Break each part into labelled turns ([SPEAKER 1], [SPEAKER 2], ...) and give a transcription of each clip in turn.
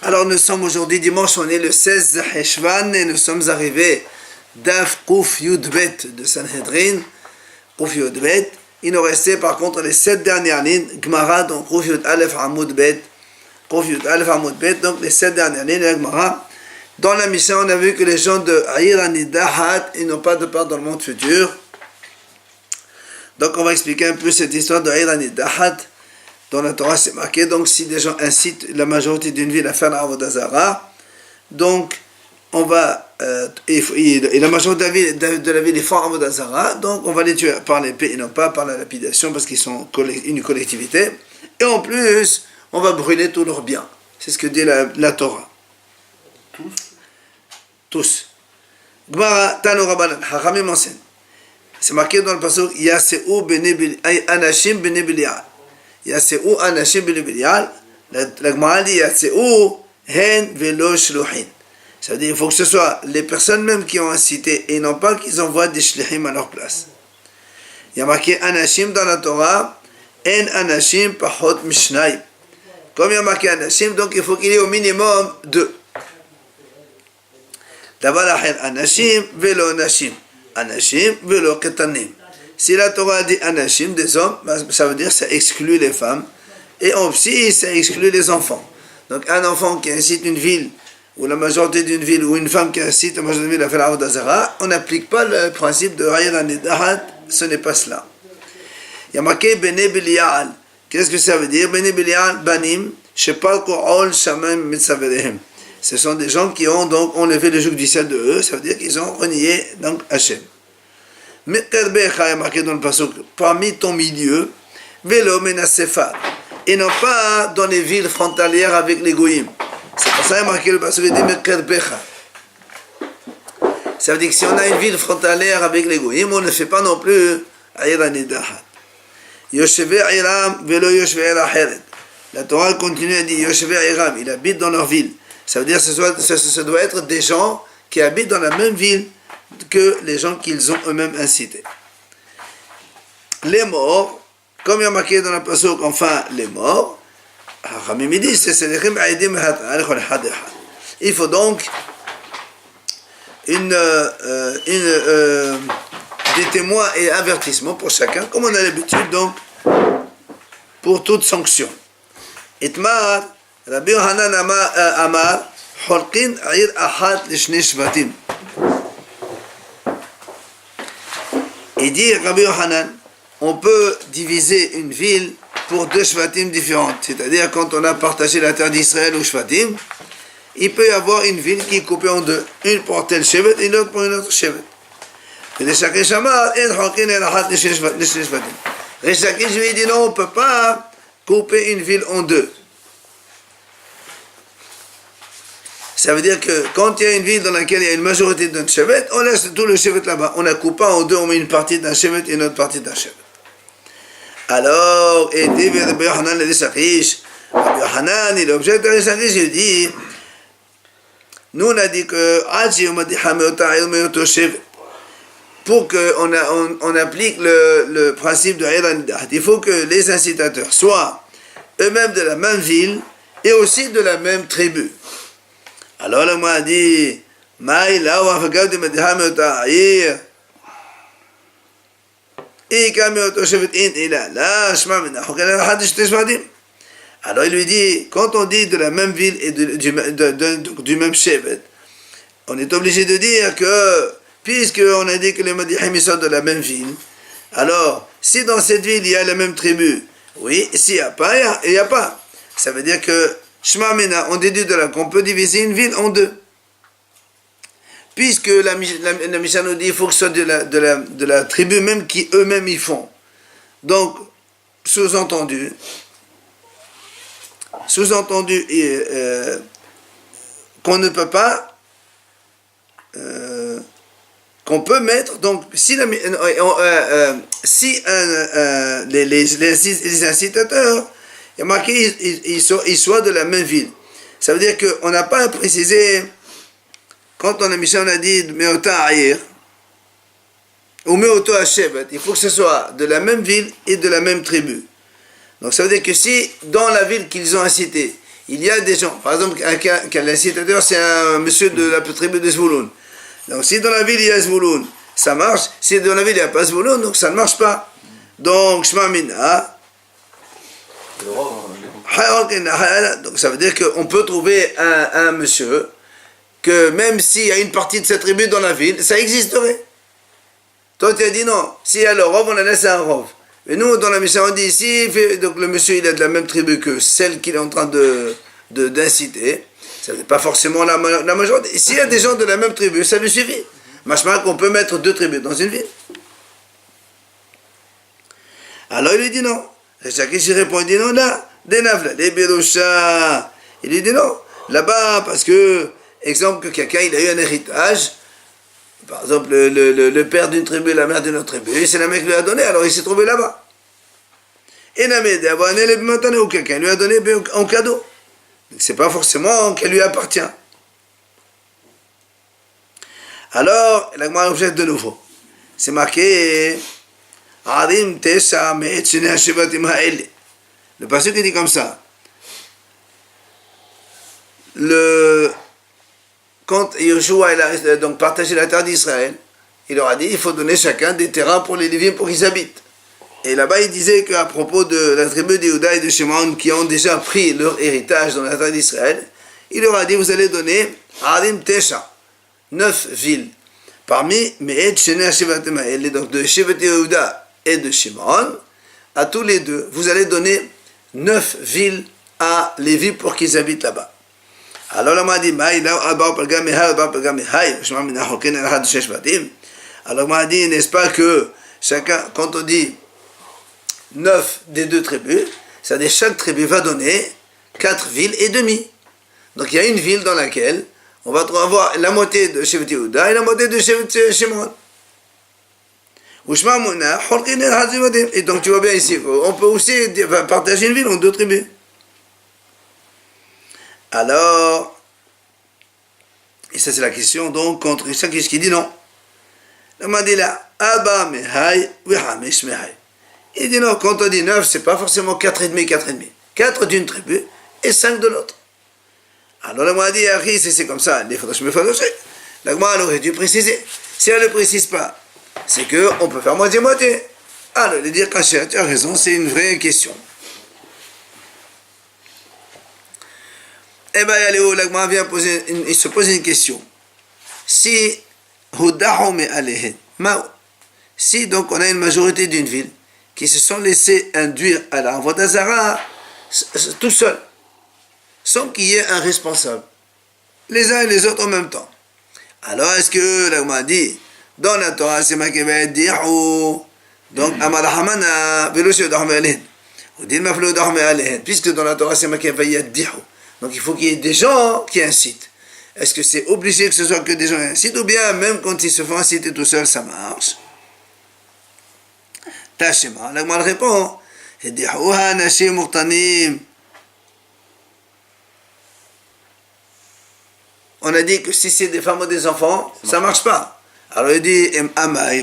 [SPEAKER 1] Alors nous sommes aujourd'hui dimanche, on est le 16 Heshvan et nous sommes arrivés d'Af Kouf Yudbet de Sanhedrin, Kouf Yudbet. Il nous restait par contre les 7 dernières lignes, Gemara, donc Kouf Yud Aleph Hamoud Bet, Kouf Yud Aleph Hamoud Bet, donc les 7 dernières lignes de la Gemara. Dans la mission, on a vu que les gens de Aïr Anidahat, ils n'ont pas de part dans le monde futur. Donc on va expliquer un peu cette histoire de Aïr Anidahat. Dans la Torah, c'est marqué, donc si des gens incitent la majorité d'une ville à faire la Avodah Zara, donc on va, et la majorité de la ville est fort Avodah Zara, donc on va les tuer par l'épée et non pas par la lapidation parce qu'ils sont une collectivité. Et en plus, on va brûler tous leurs biens. C'est ce que dit la Torah. Tous. Gemara, Tano Rabbanan, Hachamim enseigne. C'est marqué dans le passage, Yase'u Anashim Bene Bilial. Yase'u Anashim Bene Bilial. La Gemara dit Yase'u Hen Velo Shluhin. Ça veut dire qu'il faut que ce soit les personnes même qui ont incité et non pas qu'ils envoient des shlichim à leur place. Il y a marqué Anashim dans la Torah, En Anashim Pachot Mishnayim. Comme il y a marqué Anashim, donc il faut qu'il y ait au minimum 2. D'abord la haine Anashim, Velo Anashim. Anashim, Velo Ketanim. Si la Torah dit Anashim, des hommes, ça veut dire que ça exclut les femmes. Et aussi, ça exclut les enfants. Donc un enfant qui incite une ville, ou la majorité d'une ville, ou une femme qui incite la majorité d'une ville à faire la Avodah Zara, on n'applique pas le principe de Hayr Anidahat, ce n'est pas cela. Il y a marqué Bene Bilial. Qu'est-ce que ça veut dire? Bene Bilial, Banim, Shepal Ko'ol Shamem Mitzaverehem. Ce sont des gens qui ont donc enlevé le joug du ciel de eux, ça veut dire qu'ils ont renié donc Hachem. Mekerbecha est marqué dans le passage, parmi ton milieu, Velo Menasefat, et non pas dans les villes frontalières avec les goïms. C'est pour ça qu'il y a marqué le passage de Mekerbecha. Ça veut dire que si on a une ville frontalière avec les goïms, on ne fait pas non plus Aïr Anidahat. Yosheve Iram Velo Yosheve Aheret. La Torah continue à dire Yosheve Iram, il habite dans leur ville. Ça veut dire que ce doit être des gens qui habitent dans la même ville que les gens qu'ils ont eux-mêmes incités. Les morts, comme il y a marqué dans la passage, enfin les morts, il faut donc des témoins et avertissements pour chacun, comme on a l'habitude donc pour toute sanction. Itmar Rabbi Yohanan Amar, Holkin Aïr Achat Lishne Shvatim. Il dit, Rabbi Yohanan, on peut diviser une ville pour 2 Shvatim différentes. C'est-à-dire, quand on a partagé la terre d'Israël aux Shvatim, il peut y avoir une ville qui est coupée en 2. Une pour tel Shevet et l'autre pour une autre Shevet. Et les Shakish Amar, En Holkin Aïr Achat Lishne Shvatim. Les Shakish lui dit, non, on ne peut pas couper une ville en 2. Ça veut dire que quand il y a une ville dans laquelle il y a une majorité d'un chevet, on laisse tout le chevet là-bas. On la coupe pas en 2, on met une partie d'un chevet et une autre partie d'un chevet. Alors, et Rabbi Yohanan le Sakish, Rabbi Yohanan, il objecte à Sakish, il dit, nous on a dit que pour qu'on applique le principe de Hayr Anidahat, il faut que les incitateurs soient eux-mêmes de la même ville et aussi de la même tribu. Alors le m'a dit, Maïla ou Afghaudi Medham Ta'ir. Alors il lui dit, quand on dit de la même ville et du même chevet, on est obligé de dire que, puisqu'on a dit que les Madihim sont de la même ville, alors si dans cette ville il y a la même tribu, oui, s'il n'y a pas, il n'y a pas. Ça veut dire que Shema Mena, on déduit de là qu'on peut diviser une ville en 2. Puisque la Mishnah nous dit qu'il faut que ce soit de la tribu même qui eux-mêmes y font. Donc, sous-entendu, qu'on ne peut pas, qu'on peut mettre, donc, si les incitateurs, il y a marqué ils soient de la même ville. Ça veut dire qu'on n'a pas à préciser, quand on a dit Meota Aïr, ou Meoto Hashevet, il faut que ce soit de la même ville et de la même tribu. Donc ça veut dire que si dans la ville qu'ils ont incité, il il y a des gens, par exemple, l'incitateur, c'est un monsieur de la tribu de Zvouloun. Donc si dans la ville il y a Zvouloun, ça marche. Si dans la ville il n'y a pas Zvouloun, donc ça ne marche pas. Donc, Shema Mina. Donc ça veut dire qu'on peut trouver un monsieur que même s'il y a une partie de cette tribu dans la ville, ça existerait. Toi tu as dit non, s'il y a le rov, on a laissé un rov. Mais nous, dans la mission, on dit ici, donc le monsieur il est de la même tribu que celle qu'il est en train d'inciter. Ce n'est pas forcément la majorité. S'il y a des gens de la même tribu, ça lui suffit. Machma qu'on peut mettre 2 tribus dans une ville. Alors il lui dit non. Chakish répond, il dit non, là, Denavla, les Béroucha. Il lui dit non, là-bas, parce que, exemple, que quelqu'un il a eu un héritage, par exemple, le père d'une tribu, la mère d'une autre tribu, c'est la mère qui lui a donné, alors il s'est trouvé là-bas. Et la mère d'avoir un élève maintenant, ou quelqu'un lui a donné en cadeau. C'est pas forcément qu'elle lui appartient. Alors, la Gemara objecte de nouveau. C'est marqué Arim Tesha Me'et Shene Hashivatim Ha'ele. Le passage qui dit comme ça. Quand Yoshua a donc partagé la terre d'Israël, il leur a dit il faut donner chacun des terrains pour les Lévites pour qu'ils habitent. Et là-bas, il disait qu'à propos de la tribu de Yehuda et de Shimon qui ont déjà pris leur héritage dans la terre d'Israël, il leur a dit vous allez donner Arim Tesha, 9 villes. Parmi Me'et Shene Hashivatim Ha'ele, donc de Shevet Yehuda et de Shimon, à tous les deux, vous allez donner 9 villes à Lévi pour qu'ils habitent là-bas. Alors on m'a dit, alors on m'a dit, n'est-ce pas que chacun, quand on dit 9 des 2 tribus, c'est-à-dire chaque tribu va donner 4 villes et demie. Donc il y a une ville dans laquelle on va avoir la moitié de Shevet Yehuda et la moitié de Shevet Shimon. Et donc tu vois bien ici, on peut aussi partager une ville en 2 tribus. Alors, et ça c'est la question donc contre Chakish qui dit non. On m'a dit là, Abba Mehai, Wihamish Mehai. Il dit non, quand on dit 9, c'est pas forcément 4,5, 4,5. 4 d'une tribu et 5 de l'autre. Alors là, on m'a dit, Ari, c'est comme ça, les fadosh me fadoché. La Gemara aurait dû préciser. Si elle ne précise pas, c'est qu'on peut faire moitié-moitié. Alors, de dire Kacher, tu as raison, c'est une vraie question. Eh bien, Yaléo, la Gemara vient il se pose une question. Si, si donc on a une majorité d'une ville qui se sont laissés induire à la Vodazara tout seul, sans qu'il y ait un responsable, les uns et les autres en même temps. Alors, est-ce que la Gemara dit, dans la Torah, c'est marqué donc Amarahamana, Velocio dorme alehen. Ou dit Maflo dorme alehen. Puisque dans la Torah, c'est marqué Vayadihu. Donc il faut qu'il y ait des gens qui incitent. Est-ce que c'est obligé que ce soit que des gens qui incitent, ou bien même quand ils se font inciter tout seuls, ça marche? Tachema, la Gemara répond Hedihuha Nashim Murtanim. On a dit que si c'est des femmes ou des enfants, ça ne marche pas. Alors il dit,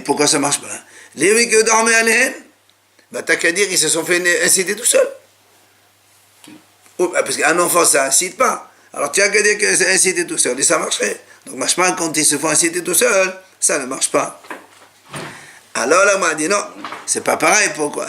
[SPEAKER 1] pourquoi ça ne marche pas? Les qui dormaient à l'Ehen, t'as qu'à dire qu'ils se sont fait inciter tout seuls. Parce qu'un enfant, ça n'incite pas. Alors tu as qu'à dire que c'est incité tout seul, et ça marcherait. Donc marche-pas quand ils se font inciter tout seuls, ça ne marche pas. Alors là, on m'a dit, non, c'est pas pareil, pourquoi?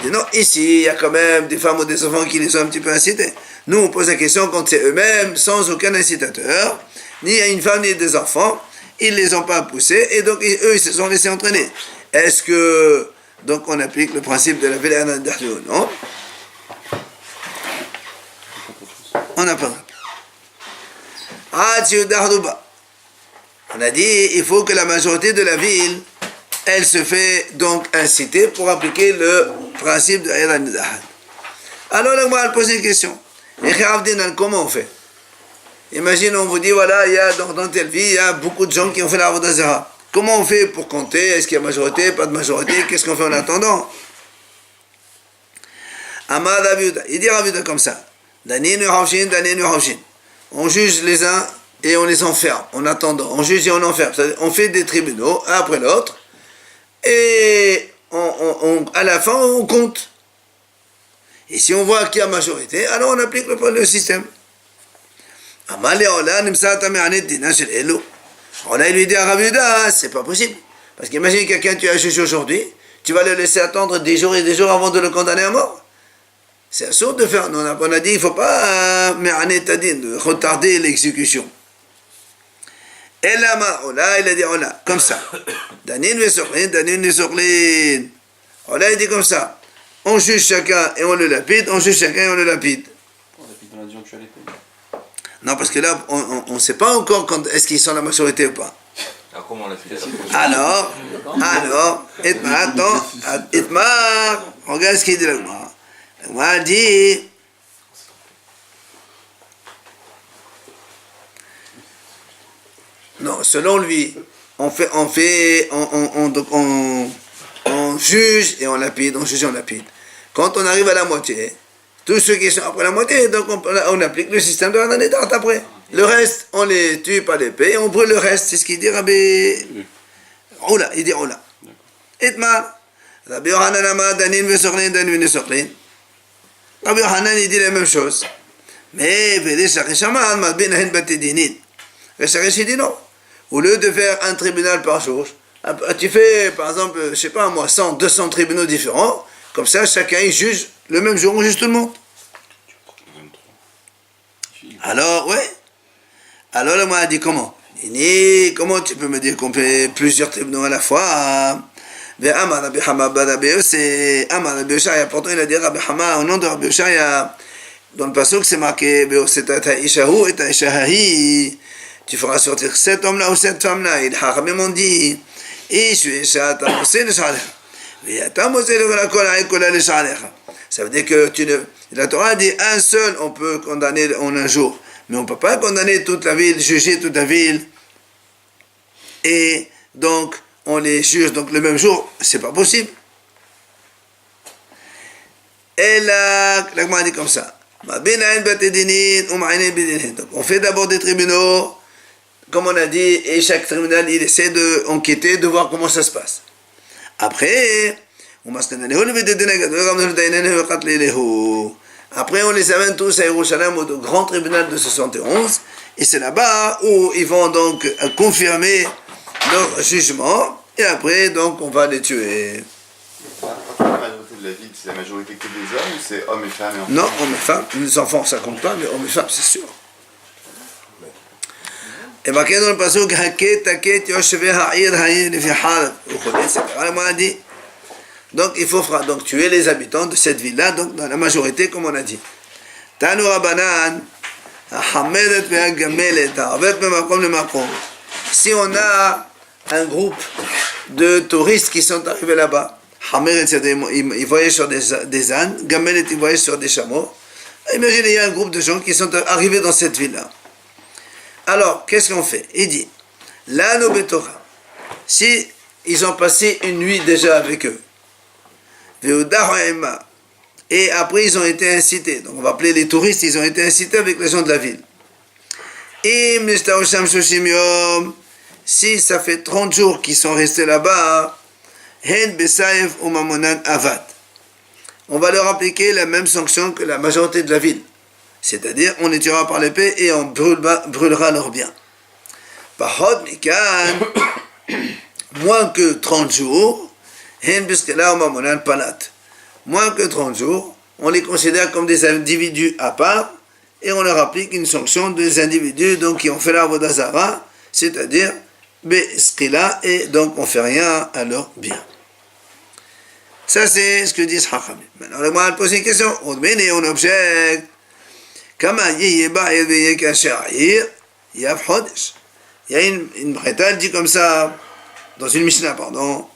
[SPEAKER 1] Non, ici, il y a quand même des femmes ou des enfants qui les ont un petit peu incités. Nous, on pose la question quand c'est eux-mêmes, sans aucun incitateur, ni une femme, ni des enfants, ils ne les ont pas poussés, et donc eux, ils se sont laissés entraîner. Est-ce que, donc, on applique le principe de la Vélana d'Ardiou, non? On n'a pas. On a dit, il faut que la majorité de la ville, elle se fait donc inciter pour appliquer le principe de Vélana d'Ardiou. Alors, on va poser une question. Comment on fait? Imagine, on vous dit, voilà, il y a dans telle vie, il y a beaucoup de gens qui ont fait la Avodazara. Comment on fait pour compter? Est-ce qu'il y a majorité, pas de majorité? Qu'est-ce qu'on fait en attendant? Amad Aviuda, il dit Aviuda comme ça. On juge les uns et on les enferme en attendant. On juge et on enferme. On fait des tribunaux, un après l'autre. Et à la fin, on compte. Et si on voit qu'il y a majorité, alors on applique le système. Là, il lui dit à Rav Yehuda, c'est pas possible. Parce qu'imagine quelqu'un, tu as jugé aujourd'hui, tu vas le laisser attendre des jours et des jours avant de le condamner à mort. C'est absurde de faire. On a dit, il ne faut pas de retarder l'exécution. Et là, il a dit, comme ça. Danin Vesoklin. Il dit comme ça. On juge chacun et on le lapide, on juge chacun et on le lapide.
[SPEAKER 2] On lapide dans la direction que tu as l'épée.
[SPEAKER 1] Non, parce que là, on ne sait pas encore est-ce qu'ils sont la majorité ou pas.
[SPEAKER 2] Alors comment on l'a fait?
[SPEAKER 1] Alors, Itmar, regarde ce qu'il dit là. L'Agma dit, non, selon lui, on juge et on lapide, on juge et on lapide. Quand on arrive à la moitié, tous ceux qui sont après la moitié, donc on applique le système de la année d'art après. Le reste, on les tue par l'épée et on brûle le reste. C'est ce qu'il dit Rabbi Oula. Il dit Oula. Itmar. Rabbi Yohanan Amar, Danin Vesoklin, Danin Vesoklin. Rabbi Yohanan, il dit la même chose. Mais, Vedecharesh Amar, Madbin Ahin Batedinin. Vedecharesh, il dit non. Au lieu de faire un tribunal par jour, tu fais, par exemple, je sais pas moi, 100, 200 tribunaux différents. Comme ça, chacun il juge le même jour, on juge tout le monde. Alors, ouais. Alors, le a dit comment? Il dit, comment tu peux me dire qu'on fait plusieurs tribunaux à la fois? Amar Rabbi Hama bar Rabbi Yossé, Amar Rabbi Yoshaya, pourtant il a dit Rabbi Hama, au nom de Rabbi Yoshaya, dans le passage c'est marqué, c'est à Ishahu et à Ishahahi, tu feras sortir cet homme-là ou cette femme-là. Il a même dit, ça veut dire que la Torah dit un seul on peut condamner en un jour, mais on ne peut pas condamner toute la ville, juger toute la ville, et donc on les juge donc le même jour, c'est pas possible. Et là, l'Agma dit comme ça. Donc on fait d'abord des tribunaux, comme on a dit, et chaque tribunal il essaie d'enquêter, de voir comment ça se passe. Après, on les amène tous à Yerushalayim au grand tribunal de 71, et c'est là-bas où ils vont donc confirmer leur jugement, et après donc on va les tuer.
[SPEAKER 3] Quand on a la majorité de la ville, c'est la majorité que des hommes ou c'est hommes et femmes et enfants?
[SPEAKER 1] Non, hommes et femmes, les enfants ça compte pas, mais hommes et femmes c'est sûr. Et marqué dans le passage, donc il faut donc tuer les habitants de cette ville-là, donc dans la majorité comme on a dit. Tanu Rabanan, si on a un groupe de touristes qui sont arrivés là-bas, ils voyagent sur des ânes, Gamelet ils voyagent sur des chameaux. Imaginez, il y a un groupe de gens qui sont arrivés dans cette ville-là. Alors, qu'est-ce qu'on fait? Il dit, l'âne au Betorah, si ils ont passé une nuit déjà avec eux, et après ils ont été incités, donc on va appeler les touristes, ils ont été incités avec les gens de la ville. Et si ça fait 30 jours qu'ils sont restés là-bas, on va leur appliquer la même sanction que la majorité de la ville. C'est-à-dire, on les tuera par l'épée et on brûlera leurs biens. Moins que 30 jours, moins que 30 jours, on les considère comme des individus à part et on leur applique une sanction des individus donc, qui ont fait l'Avoda Zara, c'est-à-dire Beskila, et donc on ne fait rien à leurs biens. Ça, c'est ce que disent Chachamim. Maintenant, le moine pose une question. On objecte. Il y a une breta, dit comme ça, dans une Mishnah, pardon.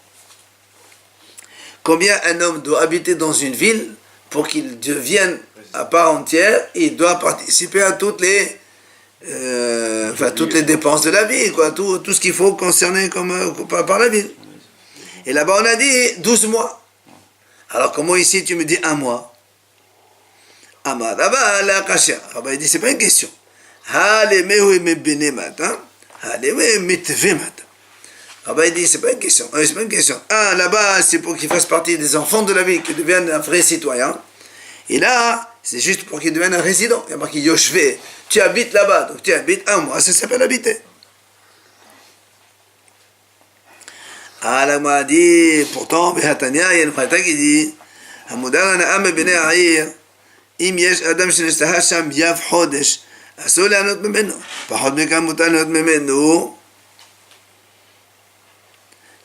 [SPEAKER 1] Combien un homme doit habiter dans une ville pour qu'il devienne à part entière, il doit participer à toutes les dépenses de la ville, quoi, tout ce qu'il faut concerner par la ville. Et là-bas, on a dit 12 mois. Alors, comment ici tu me dis 1 mois? Amar Rabba la kasha. Rabba il dit c'est pas une question. Rabba il dit c'est pas une question. C'est pas une question. Là-bas c'est pour qu'il fasse partie des enfants de la ville, qu'il devienne un vrai citoyen. Et là, c'est juste pour qu'il devienne un résident. Il y a marqué Yoshvé. Tu habites là-bas, donc tu habites un mois, ça s'appelle habiter. Ah, la m'a dit, pourtant, Behatania, il y a une frère qui dit, Hamoudal Na'am Bene Aïr, Im Yesh Adam Shenestaha Sham Yav Chodesh, Asol Anot Memeno, Pahod Mekam Mutal Anot Memeno.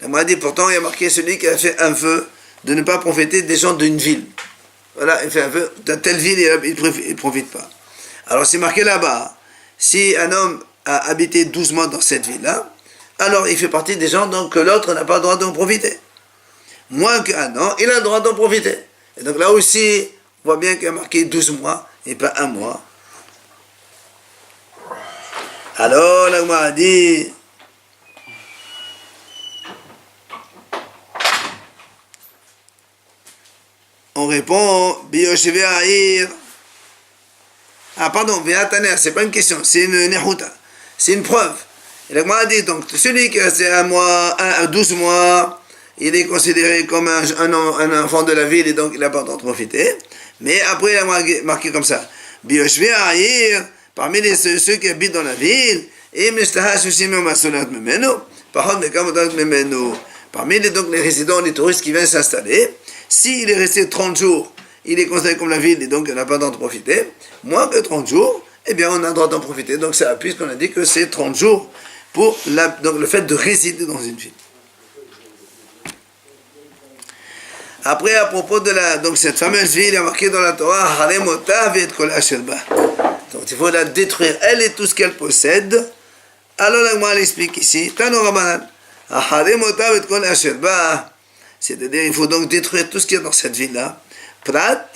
[SPEAKER 1] La m'a dit, pourtant, il y a marqué celui qui a fait un vœu de ne pas profiter des gens d'une ville. Voilà, il fait un vœu, dans telle ville, il ne profite pas. Alors, c'est marqué là-bas, si un homme a habité 12 mois dans cette ville-là, alors il fait partie des gens donc, que l'autre n'a pas le droit d'en profiter. Moins qu'un an, il a le droit d'en profiter. Et donc là aussi, on voit bien qu'il y a marqué 12 mois et pas un mois. Alors, là, on m'a dit, on répond, Biyoshevé Aïr. Ah, pardon, Véataner, c'est pas une question, c'est une nehuta, c'est une preuve. Et la Gemara dit, donc, celui qui a resté 12 mois, il est considéré comme un enfant de la ville et donc il n'a pas le droit de profiter. Mais après, il a marqué comme ça, Biyoshevé Aïr, parmi ceux qui habitent dans la ville, parmi les résidents, les touristes qui viennent s'installer, s'il est resté 30 jours, il est considéré comme la ville et donc il n'a pas le droit de profiter. Moins que 30 jours, eh bien on a le droit d'en profiter. Donc ça appuie qu'on a dit que c'est 30 jours pour donc le fait de résider dans une ville. Après, à propos de donc cette fameuse ville, il y a marqué dans la Torah, donc il faut la détruire, elle et tout ce qu'elle possède. Alors la Gemara explique ici, c'est-à-dire il faut donc détruire tout ce qu'il y a dans cette ville-là. Prat,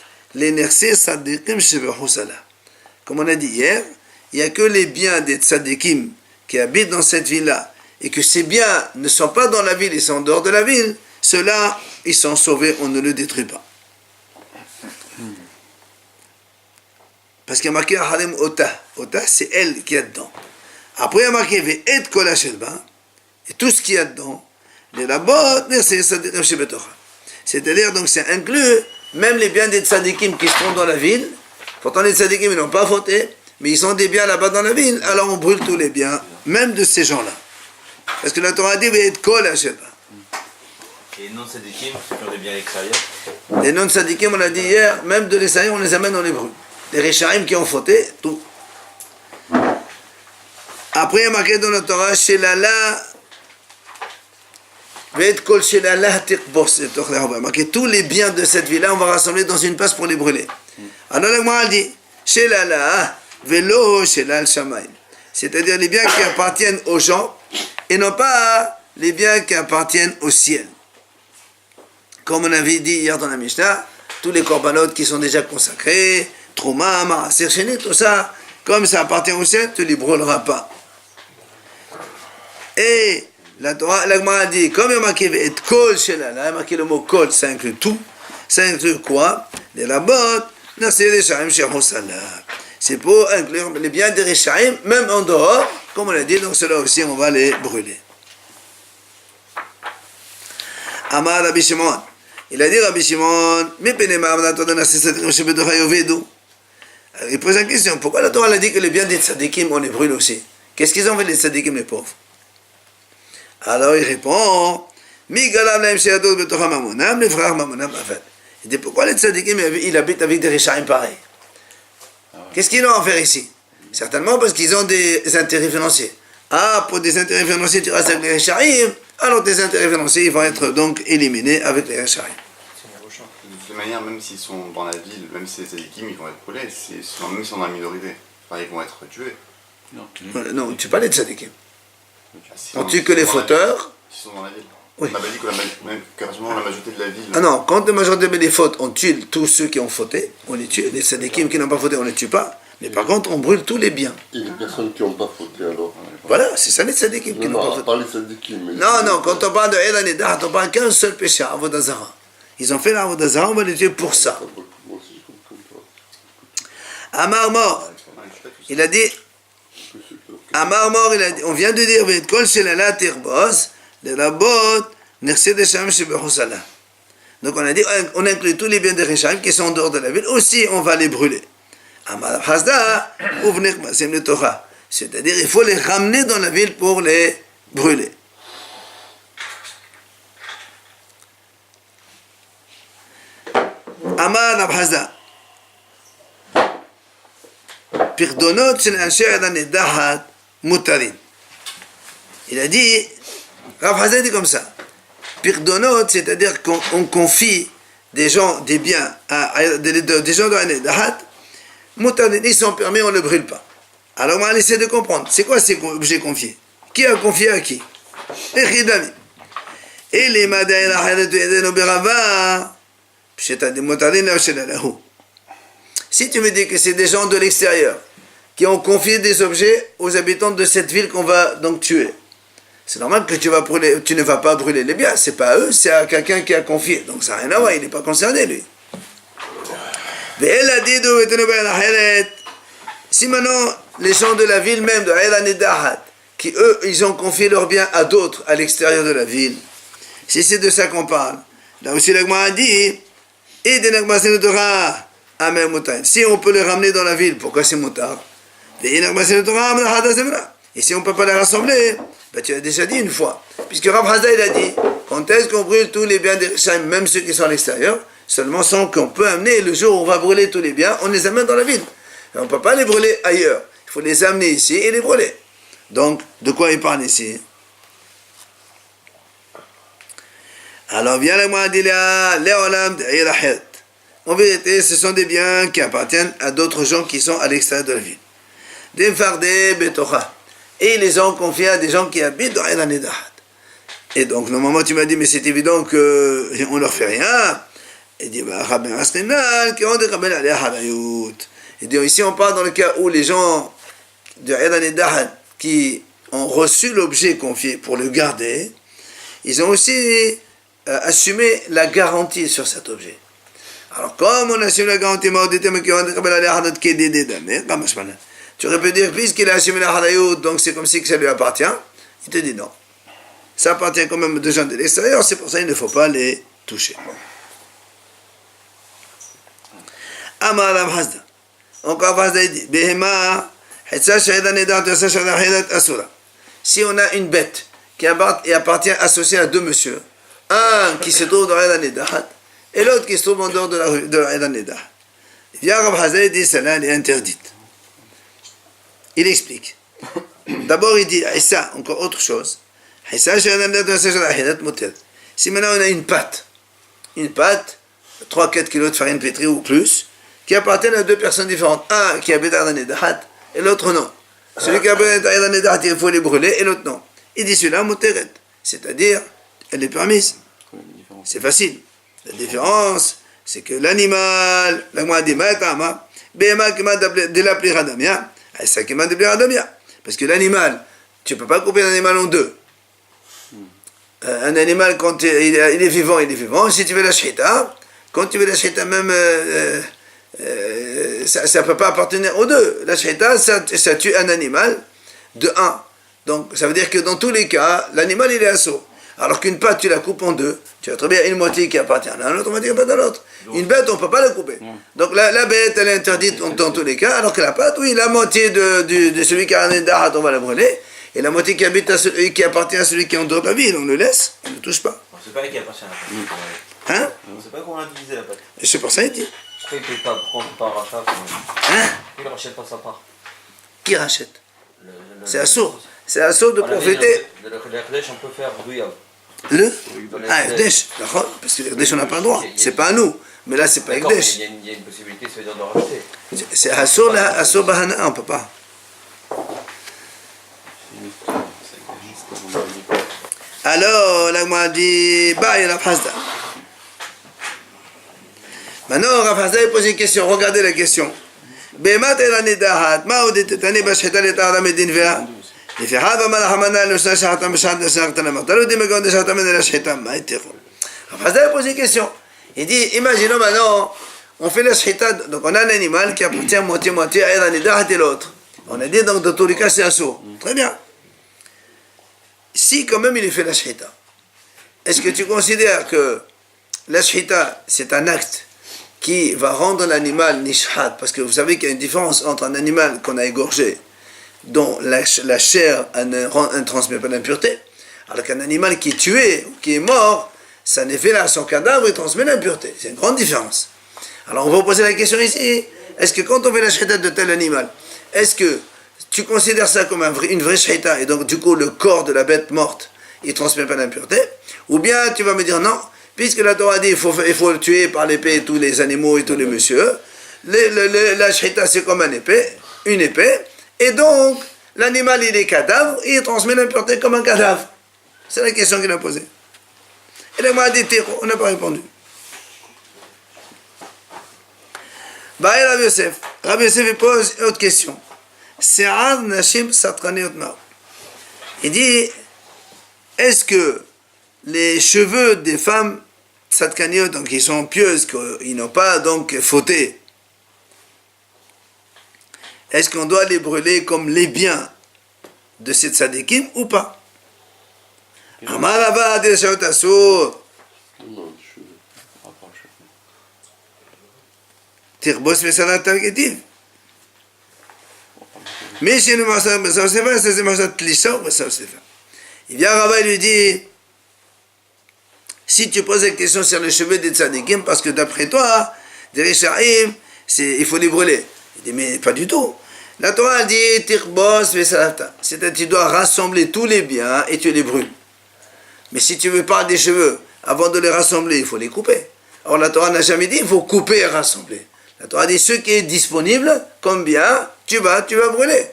[SPEAKER 1] comme on a dit hier, il n'y a que les biens des tzadikim qui habitent dans cette ville-là, et que ces biens ne sont pas dans la ville, ils sont en dehors de la ville, ceux-là, ils sont sauvés, on ne le détruit pas. Parce qu'il y a marqué Harem Ota. Ota, c'est elle qui est dedans. Après, il y a marqué Ve'et Kol Hashelba, et tout ce qu'il y a dedans, les labot, c'est-à-dire, donc, c'est inclus même les biens des tzadikim qui sont dans la ville. Pourtant, les tzadikim, ils n'ont pas fauté, mais ils ont des biens là-bas dans la ville, alors on brûle tous les biens, même de ces gens-là. Parce que la Torah dit Ve'et Kol Hashelba.
[SPEAKER 2] Et les non-tzadikim, ceux qui ont des biens extérieurs?
[SPEAKER 1] Les non-tzadikim, on l'a dit hier, même de l'extérieur, on les amène, on les brûle. Les Réchaïm qui ont fauté, tout. Après, il y a marqué dans la Torah, Shelala, Ve'et Kol Shelala Tiqbos, marqué tous les biens de cette ville-là, on va rassembler dans une place pour les brûler. Alors, la Gemara dit, Shelala, Velo Shelal Shamaim. C'est-à-dire les biens qui appartiennent aux gens, et non pas les biens qui appartiennent au ciel. Comme on avait dit hier dans la Mishnah, tous les corbanotes qui sont déjà consacrés, Trouma, Maaser Sheni, tout ça, comme ça appartient au ciel, tu ne les brûleras pas. Et la Gemara dit, comme il y a marqué et kol shelala, il y a marqué le mot kol, ça inclut tout. Ça inclut quoi? Les labot, nasir les shaim shehosala. C'est pour inclure les biens des Réchaïm, même en dehors, comme on l'a dit, donc cela aussi on va les brûler. Amar Rabbi Shimon. Il a dit Rabbi Shimon, il pose la question, pourquoi la Torah a dit que les biens des tzadikim, on les brûle aussi? Qu'est-ce qu'ils ont fait les tzadikim, les pauvres? Alors il répond, les frères Mamonam, en fait. Il dit, pourquoi les tzadikim, ils habitent avec des Réchaïm pareils? Qu'est-ce qu'ils ont à faire ici? Certainement parce qu'ils ont des intérêts financiers. Ah, pour des intérêts financiers, tu restes avec les Réchaïm, alors tes intérêts financiers ils vont être donc éliminés avec les Réchaïm.
[SPEAKER 3] De toute manière, même s'ils sont dans la ville, même si les tzadikim, ils vont être brûlés, même s'ils sont dans la minorité, enfin, ils vont être tués.
[SPEAKER 1] Non, tu parles des tzadikim.
[SPEAKER 3] Si
[SPEAKER 1] On tue que les fauteurs.
[SPEAKER 3] S'ils sont dans la ville.
[SPEAKER 1] Oui.
[SPEAKER 3] On n'a pas dit que la majorité de la ville.
[SPEAKER 1] Ah non, quand la majorité des fautes, on tue tous ceux qui ont fauté, on les tue. Les tzadikim qui n'ont pas fauté, on ne les tue pas. Mais par contre, on brûle tous les biens.
[SPEAKER 4] Et les personnes qui n'ont pas fauté alors?
[SPEAKER 1] Voilà, c'est ça les tzadikim qui n'ont pas fauté.
[SPEAKER 4] Pas les tzadikim.
[SPEAKER 1] Non, quand on parle de El Anedah, on parle qu'un seul péché, Avodazara. Ils ont fait l'Avodazara, on va les tuer pour ça. Amar Mor, il a dit, Amar Mor, il a dit, on vient de dire, Ve'et Kol Shelala Tirbos, les Rabot, Nerseh Deshem Shebechosala. Donc on a dit, on inclut tous les biens de Réchaim qui sont en dehors de la ville, aussi on va les brûler. C'est-à-dire, il faut les ramener dans la ville pour les brûler. Amar Rav Hazda. Pirdonot shel anshe Edan Nedahat mutarin. Il a dit, Rav Hazda dit comme ça. Pirdonot, c'est-à-dire qu'on confie des gens, des biens, des gens de Edan Nedahat, mutarin, ils sont permis, on ne le brûle pas. Alors on va essayer de comprendre. C'est quoi ces objets confiés? Qui a confié à qui? Et les Madaïla Hayalet Edeno Berava. Si tu me dis que c'est des gens de l'extérieur qui ont confié des objets aux habitants de cette ville qu'on va donc tuer, c'est normal que tu ne vas pas brûler les biens, c'est pas à eux, c'est à quelqu'un qui a confié. Donc ça n'a rien à voir, il n'est pas concerné lui. Si maintenant les gens de la ville même de Edan Nedahat, qui eux, ils ont confié leurs biens à d'autres à l'extérieur de la ville, si c'est de ça qu'on parle, là aussi l'Agma a dit, et des Nagmasin de Torah, Amen Moutaïn. Si on peut les ramener dans la ville, pourquoi c'est moutard? Et si on ne peut pas les rassembler, ben tu l'as déjà dit une fois. Puisque Rav Hazda il a dit, quand est-ce qu'on brûle tous les biens des Réchaim, même ceux qui sont à l'extérieur, seulement sans qu'on peut amener, le jour où on va brûler tous les biens, on les amène dans la ville. Et on ne peut pas les brûler ailleurs. Il faut les amener ici et les brûler. Donc, de quoi il parle ici? Alors vient la Moadilia, Léolam de Eirachet. En vérité, ce sont des biens qui appartiennent à d'autres gens qui sont à l'extérieur de la ville. Des Fardé Betocha. Et ils les ont confiés à des gens qui habitent dans Edan Nedahat. Et donc, normalement, tu m'as dit, mais c'est évident qu'on ne leur fait rien. Il dit, il dit, ici, on parle dans le cas où les gens de Edan Nedahat qui ont reçu l'objet confié pour le garder, ils ont aussi assumer la garantie sur cet objet. Alors, comme on assume la garantie, tu aurais pu dire, puisqu'il a assumé la hadayout, donc c'est comme si que ça lui appartient. Il te dit non. Ça appartient quand même aux gens de l'extérieur, c'est pour ça qu'il ne faut pas les toucher. Amar Rav Hazda. Encore Rav Hazda dit, si on a une bête qui appartient associée à deux messieurs, un qui se trouve dans Edan Nedahat et l'autre qui se trouve en dehors de Edan Nedahat. Rav Hazda dit celle-là elle est interdite. Il explique. D'abord il dit, et ça, encore autre chose. Si maintenant on a une pâte, 3-4 kilos de farine pétrie ou plus, qui appartiennent à deux personnes différentes, un qui habite à Edan Nedahat et l'autre non. Celui qui habite à Edan Nedahat, il faut les brûler et l'autre non. Il dit celui-là, muteret, c'est-à-dire elle est permise. C'est facile. La différence, c'est que l'animal, parce que l'animal, tu ne peux pas couper l'animal en deux. Un animal, quand il est vivant, il est vivant. Si tu veux la shita, quand tu veux la shita, même, ça ne peut pas appartenir aux deux. La shita, ça tue un animal de un. Donc, ça veut dire que dans tous les cas, l'animal, il est assaut. Alors qu'une pâte, tu la coupes en deux, tu as très bien une moitié qui appartient à l'un, l'autre moitié qui appartient à l'autre. Une bête, on ne peut pas la couper. Donc la bête, elle est interdite dans tous les cas, alors que la pâte, oui, la moitié de celui qui a un Nedahat, on va la brûler, et la moitié qui appartient à celui qui est en dehors de la ville, on le laisse, on ne touche pas.
[SPEAKER 2] On ne sait pas qui appartient à la pâte.
[SPEAKER 1] Hein?
[SPEAKER 2] On ne sait pas comment on a divisé la pâte.
[SPEAKER 1] Et c'est pour ça qu'il dit.
[SPEAKER 2] Pourquoi il ne peut pas prendre par rachat?
[SPEAKER 1] Hein?
[SPEAKER 2] Il ne rachète pas sa part.
[SPEAKER 1] Qui rachète? C'est assaut. C'est assaut de profiter.
[SPEAKER 2] Le Erdèche, on peut faire Ruyav.
[SPEAKER 1] Erdèche, d'accord? Parce que l'Erdèche, on n'a pas le droit. C'est pas à nous. Mais là, c'est pas Erdèche.
[SPEAKER 2] Il y a une possibilité, ça veut dire de racheter.
[SPEAKER 1] C'est assaut, là, assaut Bahana, on ne peut pas. Alors, là, moi, dit, bah, il y a Rav Hazda. Maintenant, Rav Hazda, il pose une question. Regardez la question. Bemat Edan Nedahat, ma odetetani bashchita letar medin vea. לפי אחד אמר החמנה לנושא שחתם בשעת נשארתם למות. אתה לא יודעים מגון דשארתם מן השחיטה, מה יתיכו? Rav Hazda pose une question. Il dit, imaginons maintenant, on fait la shchita, donc on a un animal qui appartient moitié-moitié à Edan Nedahat et l'autre. On a dit, donc, dans tous les cas, c'est assaut. Très bien. Si, quand même, il fait la shchita, est-ce que tu considères que la shhita, c'est un acte qui va rendre l'animal nishhat, parce que vous savez qu'il y a une différence entre un animal qu'on a égorgé, dont la chair ne transmet pas d'impureté, alors qu'un animal qui est tué, ou qui est mort, ça n'est fait là, son cadavre, il transmet l'impureté. C'est une grande différence. Alors on va vous poser la question ici, est-ce que quand on fait la shhita de tel animal, est-ce que tu considères ça comme une vraie shhita, et donc du coup le corps de la bête morte, il ne transmet pas d'impureté, ou bien tu vas me dire non, puisque la Torah dit il faut tuer par l'épée tous les animaux et tous les messieurs, la shhita c'est comme une épée, et donc l'animal il est cadavre, et il transmet l'impureté comme un cadavre. C'est la question qu'il a posée. Et là, moi, on n'a pas répondu. Bah, Rabbi Yosef. Rabbi Yosef pose une autre question. Se'ar nashim satraneot ma'o. Il dit, est-ce que les cheveux des femmes satkaniot, donc qui sont pieuses, qui n'ont pas donc fauté, est-ce qu'on doit les brûler comme les biens de ces tzadikim ou pas? Amar Rava de Shaot Asur.
[SPEAKER 4] Non, cheveux. Rapport cheveux.
[SPEAKER 1] Tirbos Vesalat Targetiv. Mais chez nous, c'est Marsat Tlisha ou Marsat Sefa. Il vient Rava et lui dit, si tu poses la question sur les cheveux des tzadikim, parce que d'après toi, des Rishaim, il faut les brûler. Il dit, mais pas du tout. La Torah dit, Tirbos Vesalata. C'est-à-dire, tu dois rassembler tous les biens et tu les brûles. Mais si tu veux parler des cheveux, avant de les rassembler, il faut les couper. Or, la Torah n'a jamais dit il faut couper et rassembler. La Torah dit ce qui est disponible, comme bien, tu vas brûler.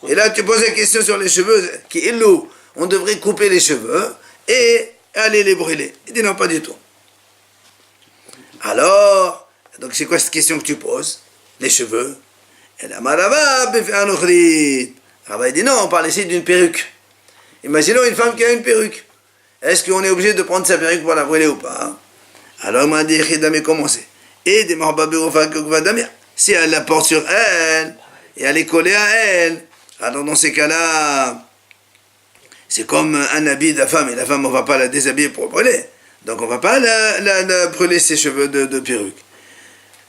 [SPEAKER 1] Et là, tu poses la question sur les cheveux, qui est l'eau. On devrait couper les cheveux et aller les brûler. Il dit non, pas du tout. Alors, donc c'est quoi cette question que tu poses? Les cheveux. Et la Marava, Rava dit non, on parle ici d'une perruque. Imaginons une femme qui a une perruque. Est-ce qu'on est obligé de prendre sa perruque pour la brûler ou pas? Alors il m'a dit, comment c'est? Et des si elle la porte sur elle, et elle est collée à elle, alors dans ces cas-là, c'est comme un habit de la femme, et la femme on ne va pas la déshabiller pour brûler. Donc on ne va pas la brûler ses cheveux de perruque.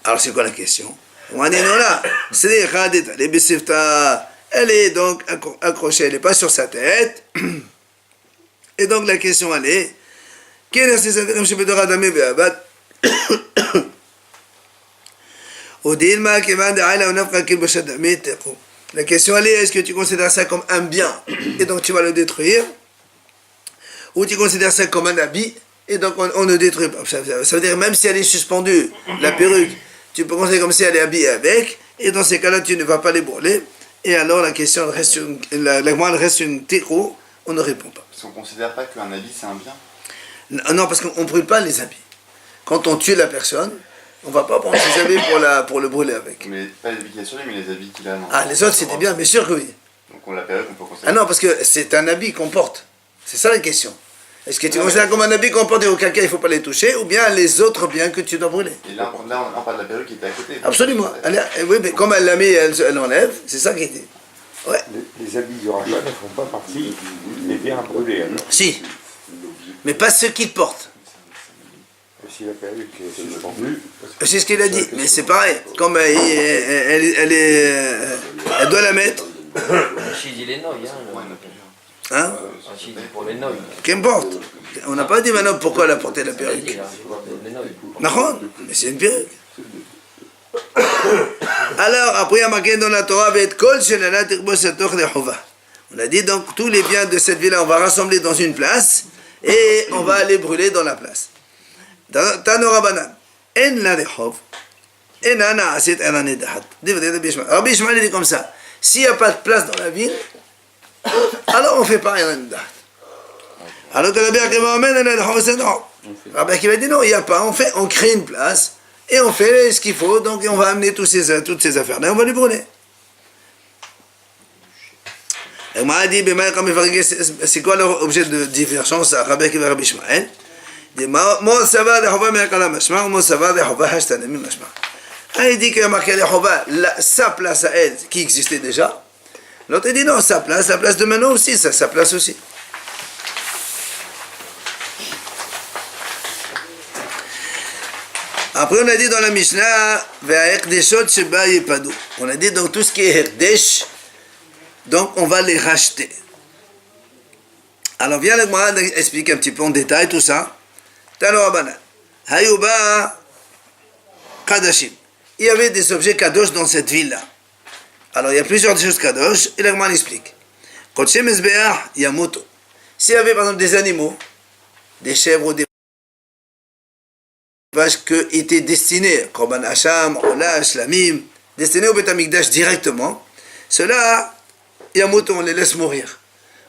[SPEAKER 1] Alors c'est quoi la question? On m'a dit non là, elle est donc accrochée, elle n'est pas sur sa tête. Et donc la question elle est, la question elle est, est-ce que tu considères ça comme un bien et donc tu vas le détruire, ou tu considères ça comme un habit et donc on ne détruit pas? Ça veut dire même si elle est suspendue, la perruque, tu peux considérer comme si elle est habillée avec, et dans ces cas-là tu ne vas pas les brûler, et alors la question reste une tikhou, on ne répond pas.
[SPEAKER 3] Parce qu'on ne considère pas qu'un habit c'est un bien.
[SPEAKER 1] Non, parce qu'on ne brûle pas les habits. Quand on tue la personne, on ne va pas prendre ses habits pour le brûler avec.
[SPEAKER 3] Mais pas les habits qu'il a sur lui, mais les habits qu'il a. Non.
[SPEAKER 1] Ah, les autres c'était bien, bien sûr que oui.
[SPEAKER 3] Donc on l'a perruque, on peut considérer.
[SPEAKER 1] Ah non, parce que c'est un habit qu'on porte. C'est ça la question. Est-ce que tu considères comme un habit qu'on porte et auquel cas il ne faut pas les toucher, ou bien les autres biens que tu dois brûler?
[SPEAKER 3] Et là, on parle de la perruque qui était à côté.
[SPEAKER 1] Absolument. Oui, mais comme elle l'a mis, elle enlève, c'est ça qui dit. Ouais.
[SPEAKER 5] Les habits du rachat ne font pas partie des biens à brûler. Alors.
[SPEAKER 1] Si. Mais pas ceux qu'il porte.
[SPEAKER 5] Si la perruque est suspendue.
[SPEAKER 1] C'est ce qu'il a dit, mais c'est pareil. Comme elle doit la mettre.
[SPEAKER 2] Rachid, il est noy,
[SPEAKER 1] Hein?
[SPEAKER 2] Rachid, pour les noy.
[SPEAKER 1] Qu'importe. On n'a pas dit maintenant pourquoi elle a porté la
[SPEAKER 2] Il a
[SPEAKER 1] perruque.
[SPEAKER 2] dit, là, les noy.
[SPEAKER 1] D'accord? Mais c'est une perruque. Alors, après, il y a marqué dans la Torah, on a dit donc tous les biens de cette ville-là, on va rassembler dans une place et on va les brûler dans la place. Tano Rabbanan, en la rehov, en ana asit en anidahat. Rabbi Ishmael dit comme ça, s'il n'y a pas de place dans la ville, alors on ne fait pas en anidahat. Alors que Rabbi Akiva amène en la rehov, c'est non. Rabbi Akiva dit non, il n'y a pas, on crée une place. Et on fait ce qu'il faut, donc on va amener toutes ces affaires-là et on va les brûler. Et m'a dit, c'est quoi l'objet de divergence à Rabbi Akiva et Rabbi Ishmael? Il dit, il dit qu'il y a marqué sa place à elle, qui existait déjà. L'autre dit non, sa place de maintenant aussi, sa place aussi. Après, on a dit dans la Mishnah, on a dit donc tout ce qui est Hekdesh, donc on va les racheter. Alors, viens le Gemara expliquer un petit peu en détail tout ça. Tano Abanan. Hayuba Kadashim. Il y avait des objets kadosh dans cette ville-là. Alors, il y a plusieurs choses kadosh, et le Gemara explique. Kodshem Esbeach Yamuto. S'il y avait par exemple des animaux, des chèvres ou des vaches qui étaient destinés, Korban Hacham, Ola, Shlamim, destinés au Beth Amikdash directement, ceux-là, Yamuto, on les laisse mourir.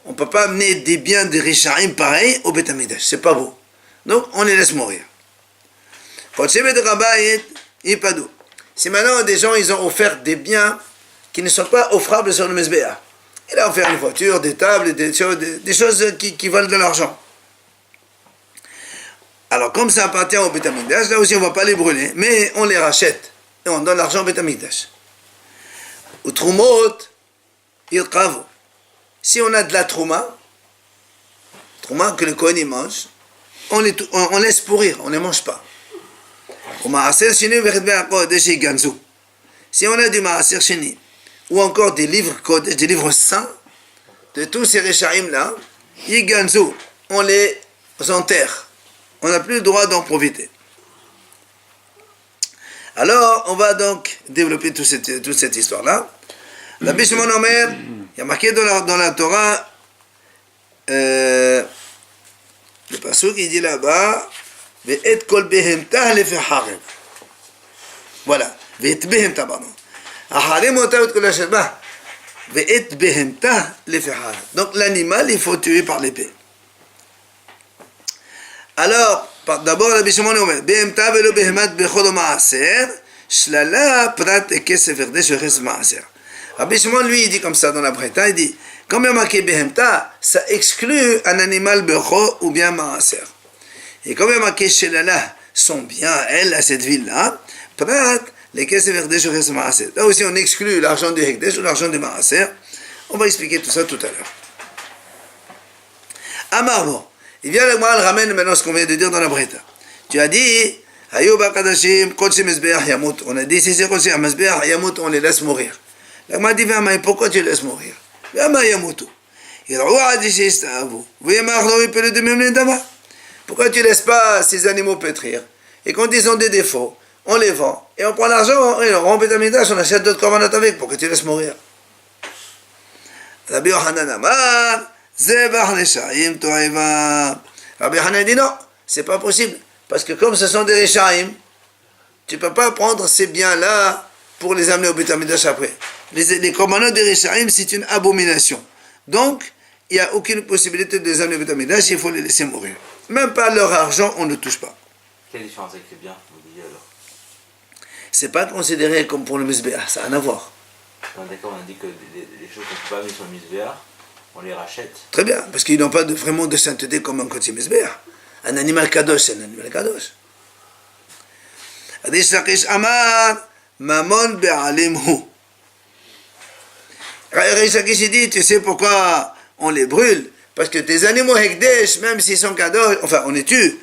[SPEAKER 1] On ne peut pas amener des biens de Rishaim pareils au Beth Amikdash, c'est pas beau. Donc, on les laisse mourir. Si maintenant des gens ils ont offert des biens qui ne sont pas offrables sur le Mezbeah, il a offert une voiture, des tables, des choses qui valent de l'argent. Alors comme ça appartient au Beth Amikdash, là aussi on ne va pas les brûler, mais on les rachète et on donne l'argent au Beth Amikdash. Ou Trumot, Yirkavu. Si on a de la Trouma que le Kohen il mange, on laisse pourrir, on ne les mange pas. Si on a du Maaser Sheni, ou encore des livres Kodesh, des livres saints, de tous ces Rechaim là, Yiganzu, on les enterre. On n'a plus le droit d'en profiter. Alors, on va donc développer toute cette histoire-là. La Bishmon Omer, il y a marqué dans la Torah, le pasuk qui dit là-bas, Ve'et kol behemtah lefi harem. Voilà. Ve'et behemtah, pardon. Harem otav et kol hashebah. Ve'et behemtah lefi harem. Donc l'animal, il faut tuer par l'épée. Alors, d'abord, la Bishmon Omer, behemtah velo behemat bechol ma'aser, shlala prat et kesef verdesh veches ma'aser. Rabbi Shimon, lui, il dit comme ça dans la Breta, il dit, quand il y a marqué Behemta, ça exclut un animal Becho ou bien Maaser. Et comme il y a marqué Shelala, son bien, elle, à cette ville-là, Prat, les Kesef Verdesh ou Ches Maaser. Là aussi, on exclut l'argent du Hekdesh ou l'argent du Maaser. On va expliquer tout ça tout à l'heure. Amarbo, il vient le mal ramène maintenant ce qu'on vient de dire dans la Breta. Tu as dit, Hayuba Kadashim, Kodse Mesbeach Yamut. On a dit, si c'est Kodse Mesbeach Yamut, on les laisse mourir. La m'a dit, pourquoi tu laisses mourir? Pourquoi tu laisses pas ces animaux pétrir? Et quand ils ont des défauts, on les vend, et on prend l'argent, et on rend Beth Amikdash, on achète d'autres korbanot avec, pourquoi tu laisses mourir? Rabbi Yochanan Amar, Zebach Reshaim Toeva. Rabbi Yochanan dit non, c'est pas possible, parce que comme ce sont des Reshaim, tu peux pas prendre ces biens-là pour les amener au Beth Amikdash après. Les korbanot des Reshaim, c'est une abomination. Donc, il n'y a aucune possibilité de les amener au Beth Amikdash, il faut les laisser mourir. Même pas leur argent, on ne touche pas.
[SPEAKER 2] Quelle différence avec les biens, vous disiez alors?
[SPEAKER 1] C'est pas considéré comme pour le Mizbeah, ça n'a rien à voir.
[SPEAKER 2] D'accord, on a dit que les choses qu'on ne peut pas mettre sur le Mizbeah, on les rachète.
[SPEAKER 1] Très bien, parce qu'ils n'ont pas vraiment de sainteté comme un côté Mizbeah. Un animal kadosh, c'est un animal kadosh. Hadish Lakish Amar, Mamon Be'alimhu. Rish dit, tu sais pourquoi on les brûle? Parce que tes animaux Hekdesh, même s'ils sont kadosh, enfin on les tue,